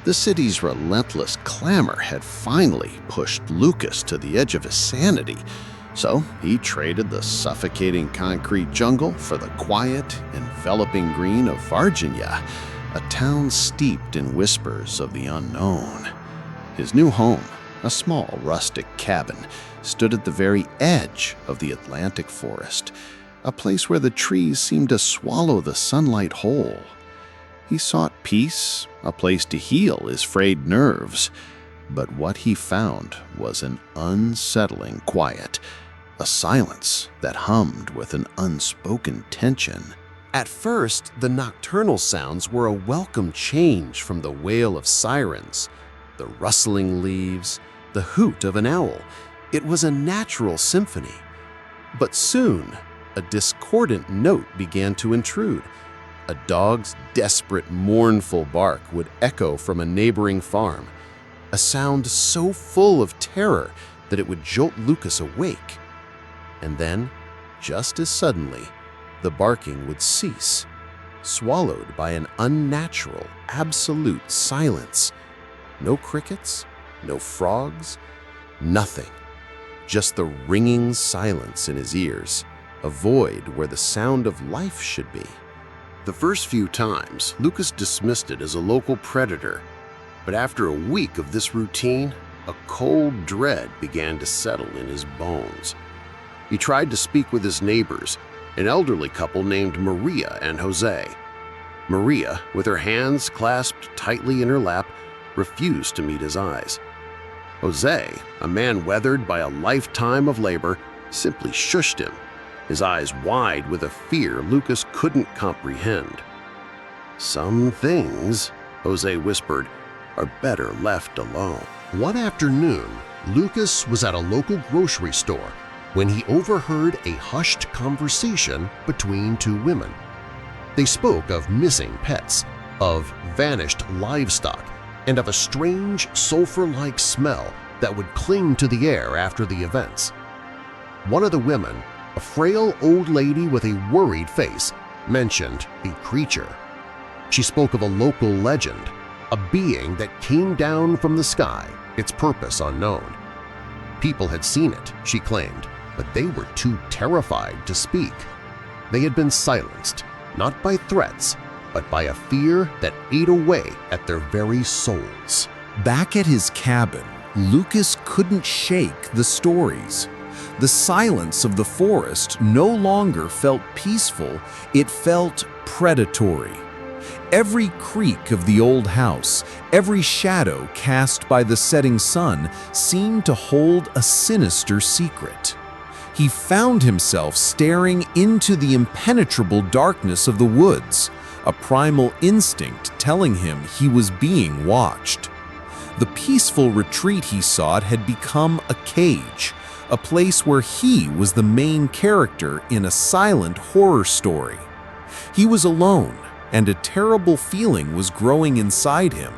The city's relentless clamor had finally pushed Lucas to the edge of his sanity, so he traded the suffocating concrete jungle for the quiet, enveloping green of Varginha, a town steeped in whispers of the unknown. His new home, a small rustic cabin, stood at the very edge of the Atlantic forest, a place where the trees seemed to swallow the sunlight whole. He sought peace, a place to heal his frayed nerves, but what he found was an unsettling quiet, a silence that hummed with an unspoken tension. At first, the nocturnal sounds were a welcome change from the wail of sirens, the rustling leaves, the hoot of an owl. It was a natural symphony. But soon, a discordant note began to intrude. A dog's desperate, mournful bark would echo from a neighboring farm, a sound so full of terror that it would jolt Lucas awake. And then, just as suddenly, the barking would cease, swallowed by an unnatural, absolute silence. No crickets, no frogs, nothing. Just the ringing silence in his ears, a void where the sound of life should be. The first few times, Lucas dismissed it as a local predator, but after a week of this routine, a cold dread began to settle in his bones. He tried to speak with his neighbors, an elderly couple named Maria and Jose. Maria, with her hands clasped tightly in her lap, refused to meet his eyes. Jose, a man weathered by a lifetime of labor, simply shushed him, his eyes wide with a fear Lucas couldn't comprehend. "Some things," Jose whispered, "are better left alone." One afternoon, Lucas was at a local grocery store when he overheard a hushed conversation between two women. They spoke of missing pets, of vanished livestock, and of a strange sulfur-like smell that would cling to the air after the events. One of the women, a frail old lady with a worried face, mentioned a creature. She spoke of a local legend, a being that came down from the sky, its purpose unknown. People had seen it, she claimed, but they were too terrified to speak. They had been silenced, not by threats, but by a fear that ate away at their very souls. Back at his cabin, Lucas couldn't shake the stories. The silence of the forest no longer felt peaceful, it felt predatory. Every creak of the old house, every shadow cast by the setting sun seemed to hold a sinister secret. He found himself staring into the impenetrable darkness of the woods, a primal instinct telling him he was being watched. The peaceful retreat he sought had become a cage, a place where he was the main character in a silent horror story. He was alone, and a terrible feeling was growing inside him,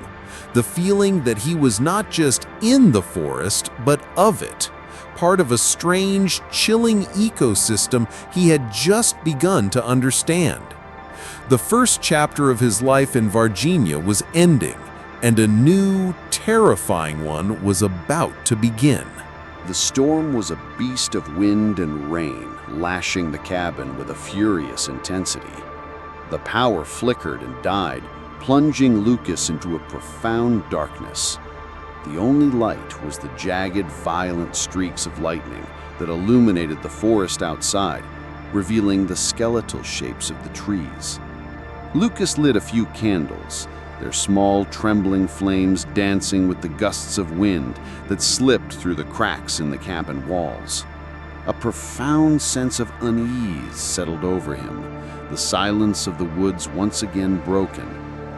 the feeling that he was not just in the forest, but of it, part of a strange, chilling ecosystem he had just begun to understand. The first chapter of his life in Varginha was ending, and a new, terrifying one was about to begin. The storm was a beast of wind and rain, lashing the cabin with a furious intensity. The power flickered and died, plunging Lucas into a profound darkness. The only light was the jagged, violent streaks of lightning that illuminated the forest outside, revealing the skeletal shapes of the trees. Lucas lit a few candles, their small, trembling flames dancing with the gusts of wind that slipped through the cracks in the cabin walls. A profound sense of unease settled over him, the silence of the woods once again broken,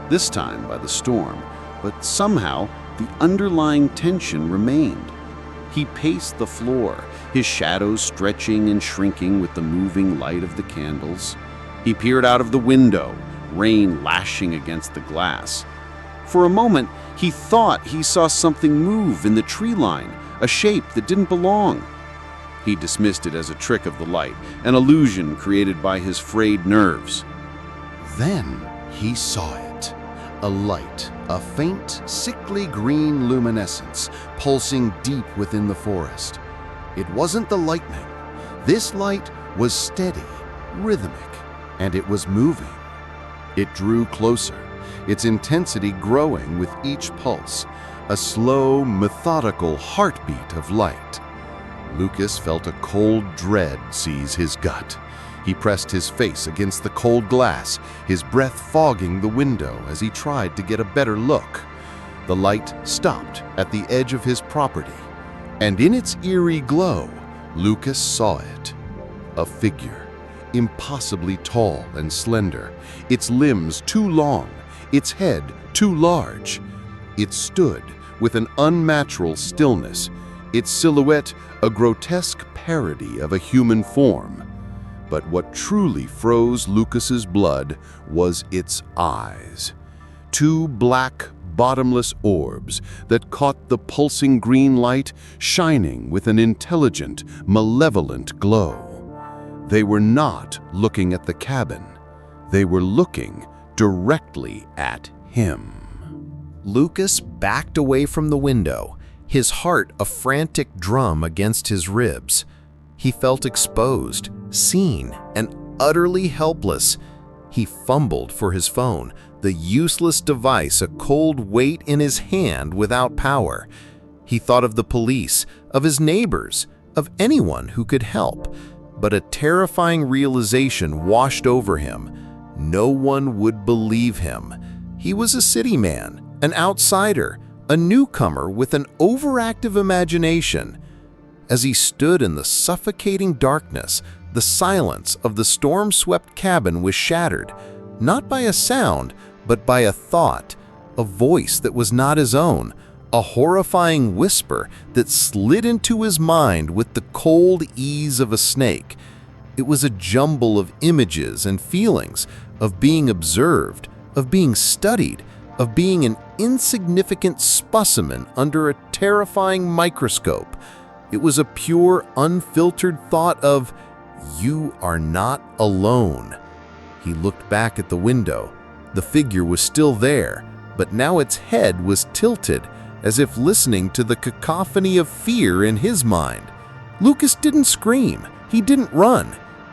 this time by the storm, but somehow the underlying tension remained. He paced the floor, his shadows stretching and shrinking with the moving light of the candles. He peered out of the window, rain lashing against the glass. For a moment, he thought he saw something move in the tree line, a shape that didn't belong. He dismissed it as a trick of the light, an illusion created by his frayed nerves. Then he saw it, A light, a faint, sickly green luminescence pulsing deep within the forest. It wasn't the lightning. This light was steady, rhythmic, and it was moving. It drew closer, its intensity growing with each pulse, a slow, methodical heartbeat of light. Lucas felt a cold dread seize his gut. He pressed his face against the cold glass, his breath fogging the window as he tried to get a better look. The light stopped at the edge of his property, and in its eerie glow, Lucas saw it. A figure, impossibly tall and slender, its limbs too long, its head too large. It stood with an unnatural stillness, its silhouette a grotesque parody of a human form. But what truly froze Lucas's blood was its eyes. Two black, bottomless orbs that caught the pulsing green light, shining with an intelligent, malevolent glow. They were not looking at the cabin. They were looking directly at him. Lucas backed away from the window, his heart a frantic drum against his ribs. He felt exposed, seen, and utterly helpless. He fumbled for his phone, the useless device a cold weight in his hand without power. He thought of the police, of his neighbors, of anyone who could help. But a terrifying realization washed over him. No one would believe him. He was a city man, an outsider, a newcomer with an overactive imagination. As he stood in the suffocating darkness, the silence of the storm-swept cabin was shattered, not by a sound, but by a thought, a voice that was not his own, a horrifying whisper that slid into his mind with the cold ease of a snake. It was a jumble of images and feelings, of being observed, of being studied, of being an insignificant specimen under a terrifying microscope. It was a pure, unfiltered thought of, "You are not alone." He looked back at the window. The figure was still there, but now its head was tilted, as if listening to the cacophony of fear in his mind. Lucas didn't scream. He didn't run.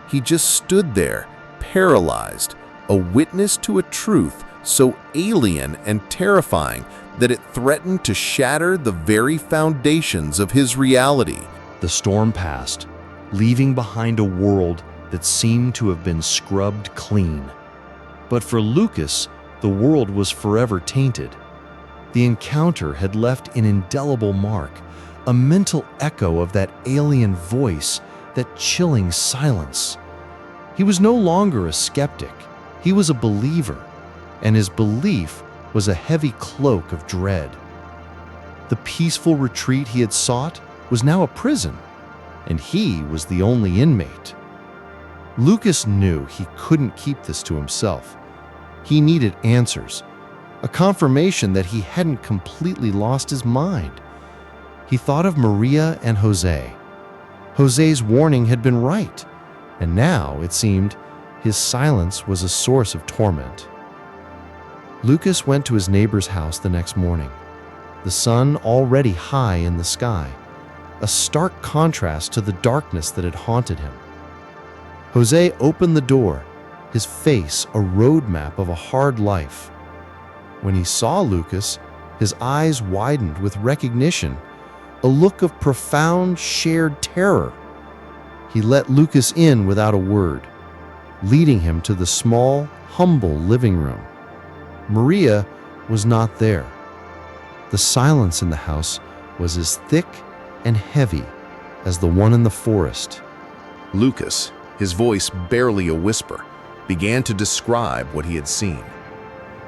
He just stood there, paralyzed, a witness to a truth so alien and terrifying that it threatened to shatter the very foundations of his reality. The storm passed, leaving behind a world that seemed to have been scrubbed clean. But for Lucas, the world was forever tainted. The encounter had left an indelible mark, a mental echo of that alien voice, that chilling silence. He was no longer a skeptic. He was a believer, and his belief was a heavy cloak of dread. The peaceful retreat he had sought was now a prison, and he was the only inmate. Lucas knew he couldn't keep this to himself. He needed answers, a confirmation that he hadn't completely lost his mind. He thought of Maria and Jose. Jose's warning had been right, and now, it seemed, his silence was a source of torment. Lucas went to his neighbor's house the next morning, the sun already high in the sky, a stark contrast to the darkness that had haunted him. Jose opened the door, his face a roadmap of a hard life. When he saw Lucas, his eyes widened with recognition, a look of profound shared terror. He let Lucas in without a word, leading him to the small, humble living room. Maria was not there. The silence in the house was as thick and heavy as the one in the forest. Lucas, his voice barely a whisper, began to describe what he had seen.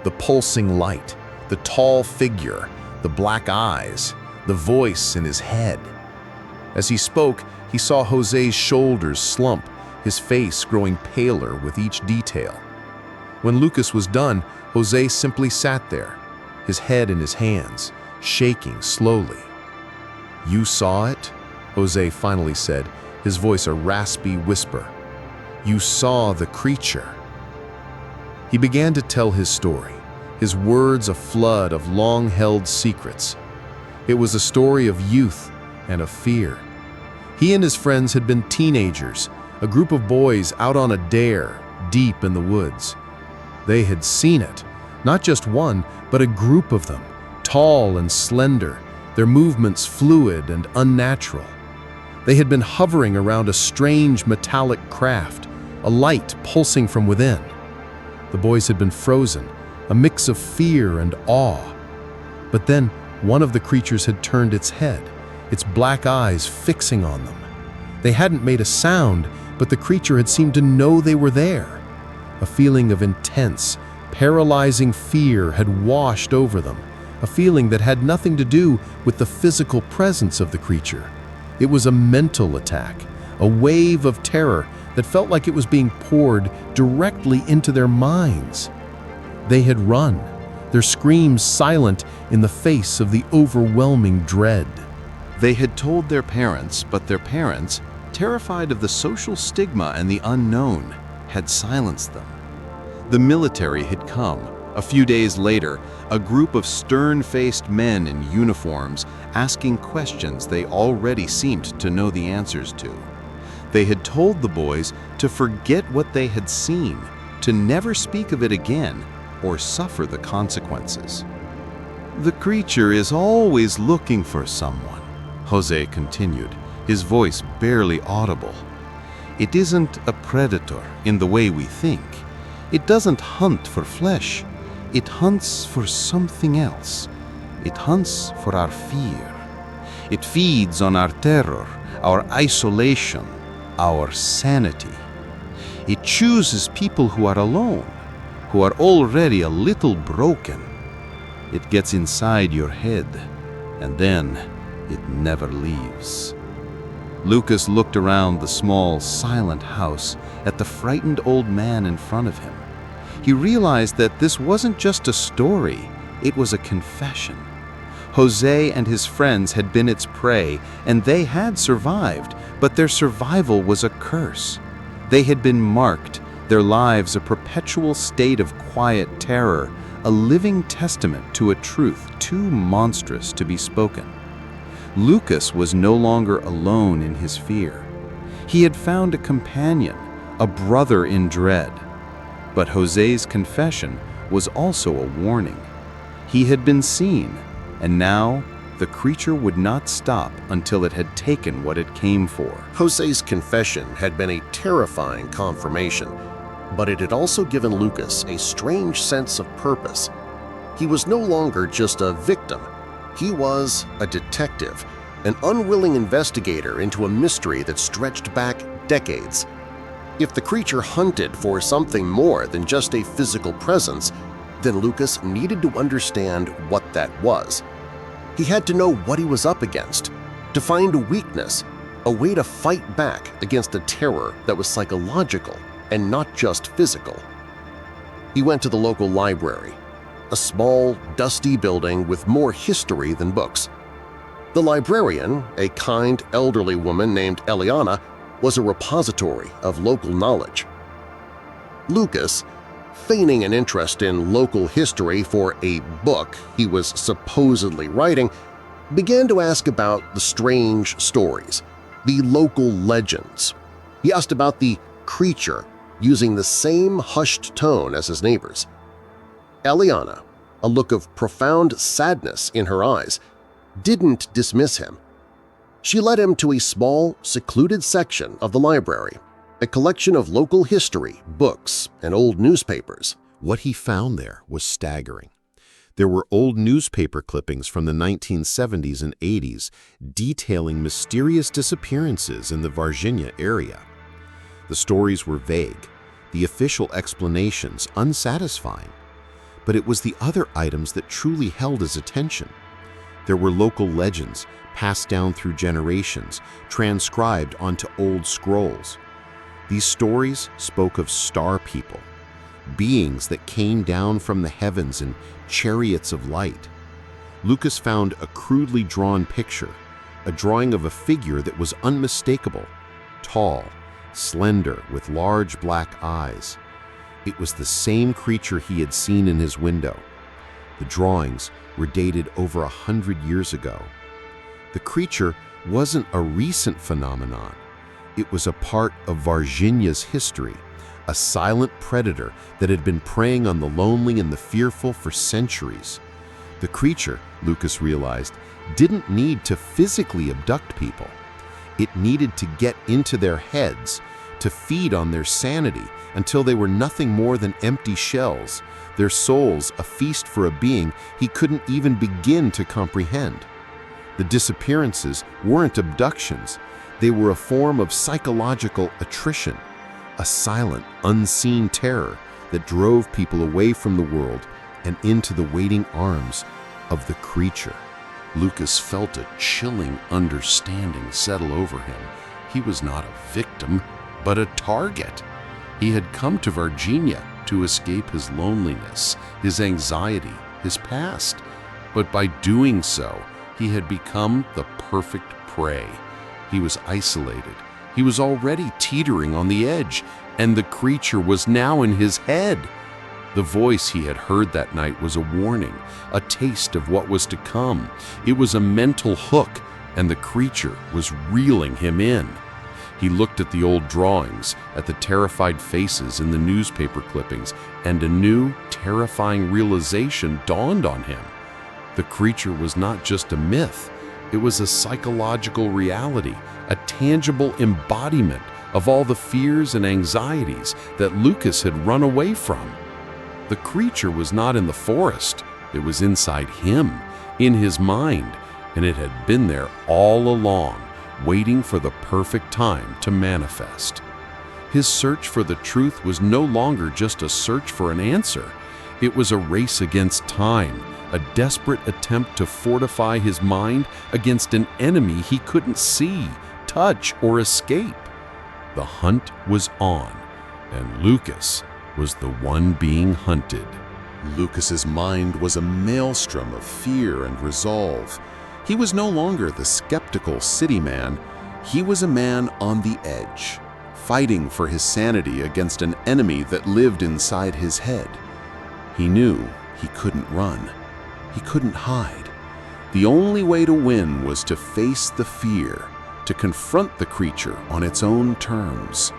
The pulsing light, the tall figure, the black eyes, the voice in his head. As he spoke, he saw Jose's shoulders slump, his face growing paler with each detail. When Lucas was done, Jose simply sat there, his head in his hands, shaking slowly. "You saw it?" Jose finally said, his voice a raspy whisper. "You saw the creature." He began to tell his story, his words a flood of long-held secrets. It was a story of youth and of fear. He and his friends had been teenagers, a group of boys out on a dare deep in the woods. They had seen it, not just one, but a group of them, tall and slender, their movements fluid and unnatural. They had been hovering around a strange metallic craft, a light pulsing from within. The boys had been frozen, a mix of fear and awe. But then one of the creatures had turned its head, its black eyes fixing on them. They hadn't made a sound, but the creature had seemed to know they were there. A feeling of intense, paralyzing fear had washed over them, a feeling that had nothing to do with the physical presence of the creature. It was a mental attack, a wave of terror that felt like it was being poured directly into their minds. They had run, their screams silent in the face of the overwhelming dread. They had told their parents, but their parents, terrified of the social stigma and the unknown, had silenced them. The military had come. A few days later, a group of stern-faced men in uniforms asking questions they already seemed to know the answers to. They had told the boys to forget what they had seen, to never speak of it again, or suffer the consequences. "The creature is always looking for someone," Jose continued, his voice barely audible. "It isn't a predator in the way we think. It doesn't hunt for flesh. It hunts for something else. It hunts for our fear. It feeds on our terror, our isolation, our sanity. It chooses people who are alone, who are already a little broken. It gets inside your head, and then it never leaves." Lucas looked around the small, silent house at the frightened old man in front of him. He realized that this wasn't just a story, it was a confession. Jose and his friends had been its prey, and they had survived, but their survival was a curse. They had been marked, their lives a perpetual state of quiet terror, a living testament to a truth too monstrous to be spoken. Lucas was no longer alone in his fear. He had found a companion, a brother in dread. But Jose's confession was also a warning. He had been seen, and now the creature would not stop until it had taken what it came for. Jose's confession had been a terrifying confirmation, but it had also given Lucas a strange sense of purpose. He was no longer just a victim. He was a detective, an unwilling investigator into a mystery that stretched back decades. If the creature hunted for something more than just a physical presence, then Lucas needed to understand what that was. He had to know what he was up against, to find a weakness, a way to fight back against a terror that was psychological and not just physical. He went to the local library, a small, dusty building with more history than books. The librarian, a kind, elderly woman named Eliana, was a repository of local knowledge. Lucas, feigning an interest in local history for a book he was supposedly writing, began to ask about the strange stories, the local legends. He asked about the creature, using the same hushed tone as his neighbors. Eliana, a look of profound sadness in her eyes, didn't dismiss him. She led him to a small, secluded section of the library, a collection of local history, books, and old newspapers. What he found there was staggering. There were old newspaper clippings from the 1970s and 80s detailing mysterious disappearances in the Varginha area. The stories were vague, the official explanations unsatisfying. But it was the other items that truly held his attention. There were local legends passed down through generations, transcribed onto old scrolls. These stories spoke of star people, beings that came down from the heavens in chariots of light. Lucas found a crudely drawn picture, a drawing of a figure that was unmistakable, tall, slender, with large black eyes. It was the same creature he had seen in his window, The drawings were dated over 100 years ago. The creature wasn't a recent phenomenon. It was a part of Varginha's history, a silent predator that had been preying on the lonely and the fearful for centuries. The creature, Lucas realized, didn't need to physically abduct people. It needed to get into their heads, to feed on their sanity until they were nothing more than empty shells, their souls a feast for a being he couldn't even begin to comprehend. The disappearances weren't abductions. They were a form of psychological attrition, a silent, unseen terror that drove people away from the world and into the waiting arms of the creature. Lucas felt a chilling understanding settle over him. He was not a victim, but a target. He had come to Varginha to escape his loneliness, his anxiety, his past. But by doing so, he had become the perfect prey. He was isolated. He was already teetering on the edge, and the creature was now in his head. The voice he had heard that night was a warning, a taste of what was to come. It was a mental hook, and the creature was reeling him in. He looked at the old drawings, at the terrified faces in the newspaper clippings, and a new, terrifying realization dawned on him. The creature was not just a myth. It was a psychological reality, a tangible embodiment of all the fears and anxieties that Lucas had run away from. The creature was not in the forest. It was inside him, in his mind, and it had been there all along, waiting for the perfect time to manifest. His search for the truth was no longer just a search for an answer. It was a race against time, a desperate attempt to fortify his mind against an enemy he couldn't see, touch, or escape. The hunt was on, and Lucas was the one being hunted. Lucas's mind was a maelstrom of fear and resolve. He was no longer the skeptical city man. He was a man on the edge, fighting for his sanity against an enemy that lived inside his head. He knew he couldn't run. He couldn't hide. The only way to win was to face the fear, to confront the creature on its own terms.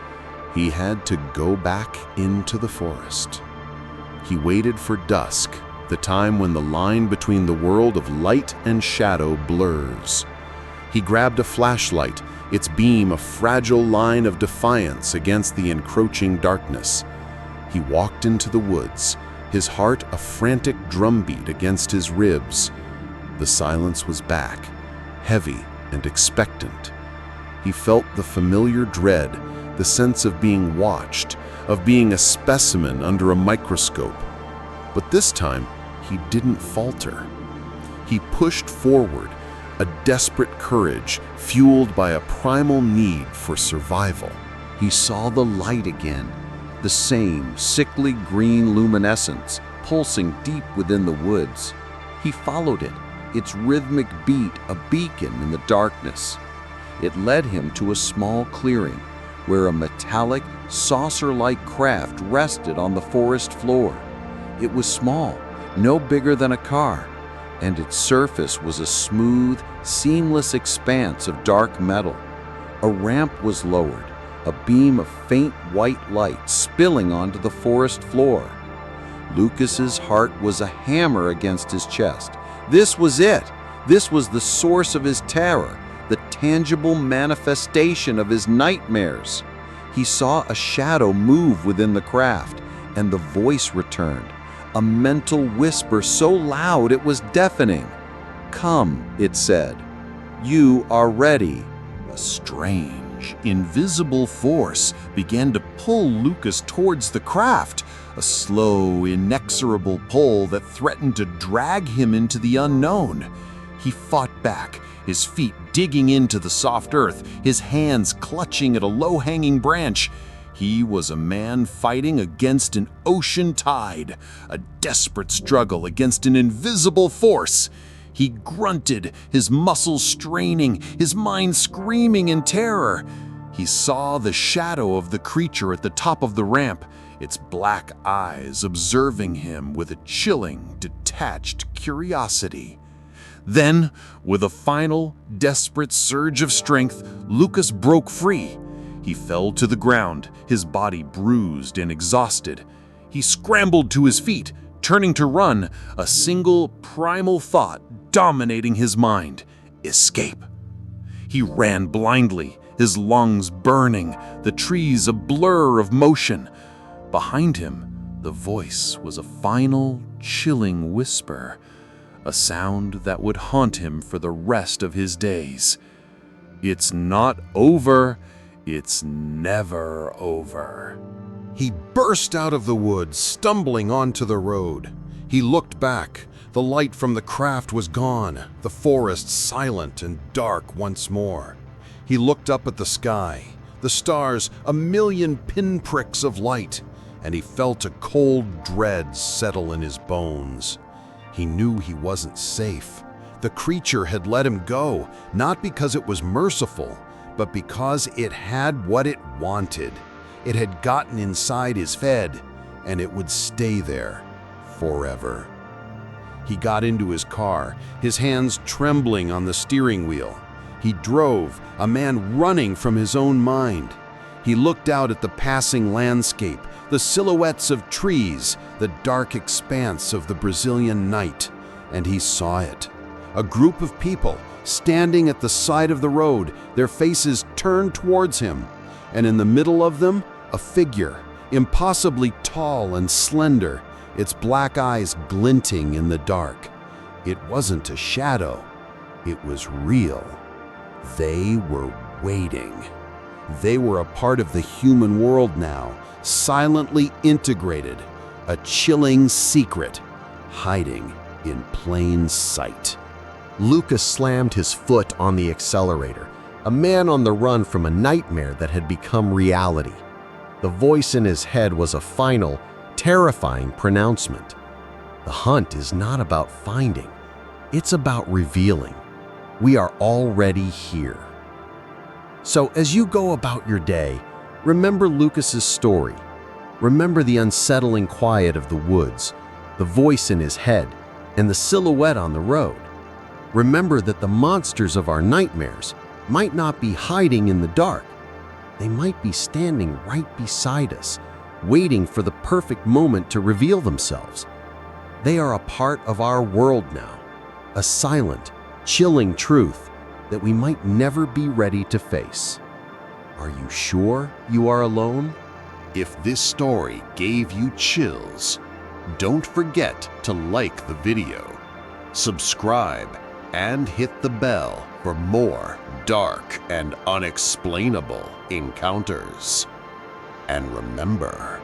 He had to go back into the forest. He waited for dusk, the time when the line between the world of light and shadow blurs. He grabbed a flashlight, its beam a fragile line of defiance against the encroaching darkness. He walked into the woods, his heart a frantic drumbeat against his ribs. The silence was back, heavy and expectant. He felt the familiar dread, the sense of being watched, of being a specimen under a microscope. But this time, he didn't falter. He pushed forward, a desperate courage fueled by a primal need for survival. He saw the light again, the same sickly green luminescence pulsing deep within the woods. He followed it, its rhythmic beat a beacon in the darkness. It led him to a small clearing where a metallic, saucer-like craft rested on the forest floor. It was small, no bigger than a car, and its surface was a smooth, seamless expanse of dark metal. A ramp was lowered, a beam of faint white light spilling onto the forest floor. Lucas's heart was a hammer against his chest. This was it. This was the source of his terror, the tangible manifestation of his nightmares. He saw a shadow move within the craft, and the voice returned, a mental whisper so loud it was deafening. "Come," it said. "You are ready." A strange, invisible force began to pull Lucas towards the craft, a slow, inexorable pull that threatened to drag him into the unknown. He fought back, his feet digging into the soft earth, his hands clutching at a low-hanging branch. He was a man fighting against an ocean tide, a desperate struggle against an invisible force. He grunted, his muscles straining, his mind screaming in terror. He saw the shadow of the creature at the top of the ramp. its black eyes observing him with a chilling, detached curiosity. Then, with a final, desperate surge of strength, Lucas broke free. He fell to the ground, his body bruised and exhausted. He scrambled to his feet, turning to run, a single primal thought dominating his mind: escape. He ran blindly, his lungs burning, the trees a blur of motion. Behind him, the voice was a final, chilling whisper, a sound that would haunt him for the rest of his days. It's not over. It's never over. He burst out of the woods, stumbling onto the road. He looked back. The light from the craft was gone, the forest silent and dark once more. He looked up at the sky, the stars a million pinpricks of light, and he felt a cold dread settle in his bones. He knew he wasn't safe. The creature had let him go, not because it was merciful, but because it had what it wanted. It had gotten inside his head, and it would stay there forever. He got into his car, his hands trembling on the steering wheel. He drove, a man running from his own mind. He looked out at the passing landscape, the silhouettes of trees, the dark expanse of the Brazilian night, and he saw it. A group of people standing at the side of the road, their faces turned towards him, and in the middle of them, a figure, impossibly tall and slender, its black eyes glinting in the dark. It wasn't a shadow, it was real. They were waiting. They were a part of the human world now, silently integrated, a chilling secret, hiding in plain sight. Lucas slammed his foot on the accelerator, a man on the run from a nightmare that had become reality. The voice in his head was a final, terrifying pronouncement. The hunt is not about finding, it's about revealing. We are already here. So as you go about your day, remember Lucas's story. Remember the unsettling quiet of the woods, the voice in his head, and the silhouette on the road. Remember that the monsters of our nightmares might not be hiding in the dark. They might be standing right beside us, waiting for the perfect moment to reveal themselves. They are a part of our world now, a silent, chilling truth that we might never be ready to face. Are you sure you are alone? If this story gave you chills, don't forget to like the video, subscribe, and hit the bell for more dark and unexplainable encounters. And remember,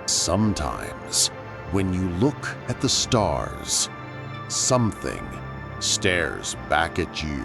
sometimes when you look at the stars, something stares back at you.